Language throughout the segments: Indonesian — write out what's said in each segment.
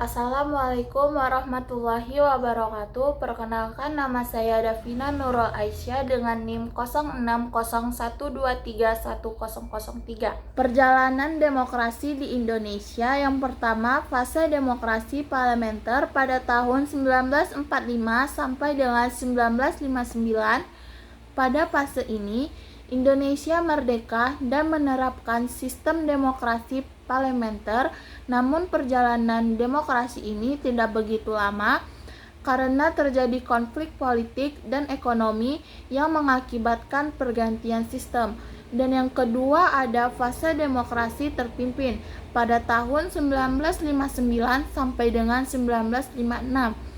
Assalamualaikum warahmatullahi wabarakatuh. Perkenalkan, nama saya Davina Nurul Aisyah dengan NIM 0601231003. Perjalanan demokrasi di Indonesia. Yang pertama, fase demokrasi parlementer pada tahun 1945 sampai dengan 1959. Pada fase ini, Indonesia merdeka dan menerapkan sistem demokrasi parlementer, namun perjalanan demokrasi ini tidak begitu lama karena terjadi konflik politik dan ekonomi yang mengakibatkan pergantian sistem. Dan yang kedua, ada fase demokrasi terpimpin pada tahun 1959 sampai dengan 1956.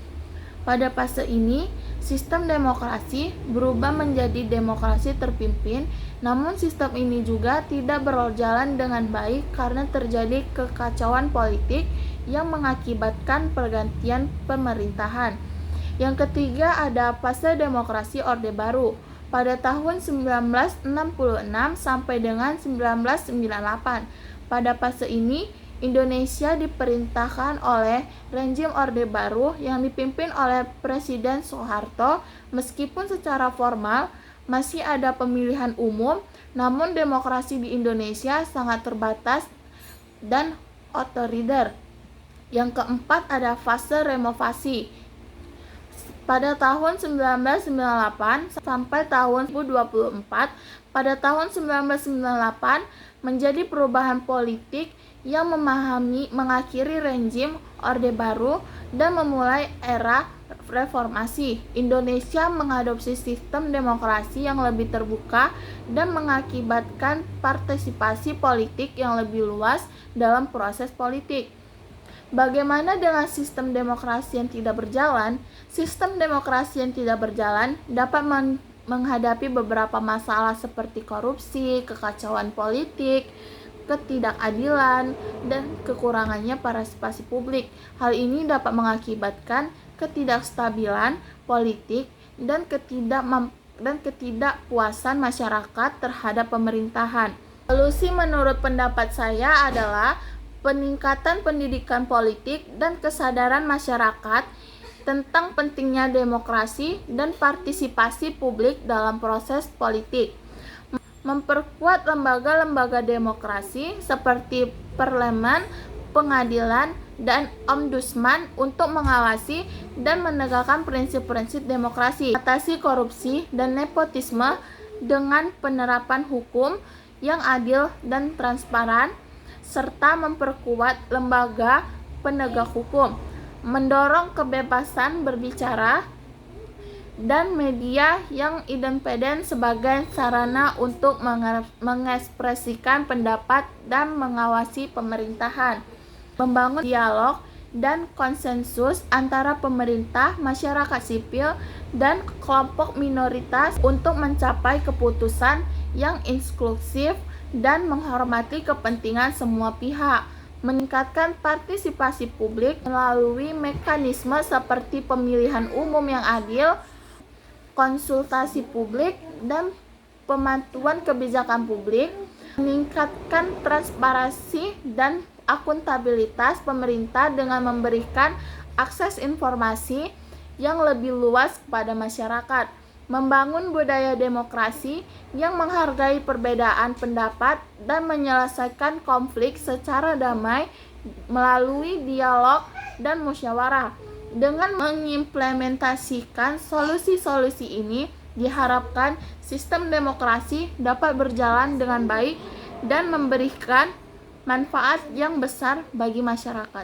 Pada fase ini, sistem demokrasi berubah menjadi demokrasi terpimpin, namun sistem ini juga tidak berjalan dengan baik karena terjadi kekacauan politik yang mengakibatkan pergantian pemerintahan. Yang ketiga, ada fase demokrasi Orde Baru pada tahun 1966 sampai dengan 1998. Pada fase ini, Indonesia diperintahkan oleh rezim Orde Baru yang dipimpin oleh Presiden Soeharto. Meskipun secara formal masih ada pemilihan umum, namun demokrasi di Indonesia sangat terbatas dan otoriter. Yang keempat, ada fase renovasi pada tahun 1998 sampai tahun 2024. Pada tahun 1998 menjadi perubahan politik yang mengakhiri rezim Orde Baru dan memulai era reformasi. Indonesia mengadopsi sistem demokrasi yang lebih terbuka dan mengakibatkan partisipasi politik yang lebih luas dalam proses politik. Bagaimana dengan sistem demokrasi yang tidak berjalan? Sistem demokrasi yang tidak berjalan dapat menghadapi beberapa masalah seperti korupsi, kekacauan politik, ketidakadilan, dan kekurangannya partisipasi publik. Hal ini dapat mengakibatkan ketidakstabilan politik dan ketidakpuasan masyarakat terhadap pemerintahan. Solusi menurut pendapat saya adalah peningkatan pendidikan politik dan kesadaran masyarakat tentang pentingnya demokrasi dan partisipasi publik dalam proses politik. Memperkuat lembaga-lembaga demokrasi seperti parlemen, pengadilan, dan ombudsman untuk mengawasi dan menegakkan prinsip-prinsip demokrasi. Atasi korupsi dan nepotisme dengan penerapan hukum yang adil dan transparan, serta memperkuat lembaga penegak hukum. Mendorong kebebasan berbicara dan media yang independen sebagai sarana untuk mengekspresikan pendapat dan mengawasi pemerintahan. Membangun dialog dan konsensus antara pemerintah, masyarakat sipil, dan kelompok minoritas untuk mencapai keputusan yang inklusif dan menghormati kepentingan semua pihak. Meningkatkan partisipasi publik melalui mekanisme seperti pemilihan umum yang adil, konsultasi publik, dan pemantauan kebijakan publik. Meningkatkan transparansi dan akuntabilitas pemerintah dengan memberikan akses informasi yang lebih luas kepada masyarakat. Membangun budaya demokrasi yang menghargai perbedaan pendapat dan menyelesaikan konflik secara damai melalui dialog dan musyawarah. Dengan mengimplementasikan solusi-solusi ini, diharapkan sistem demokrasi dapat berjalan dengan baik dan memberikan manfaat yang besar bagi masyarakat.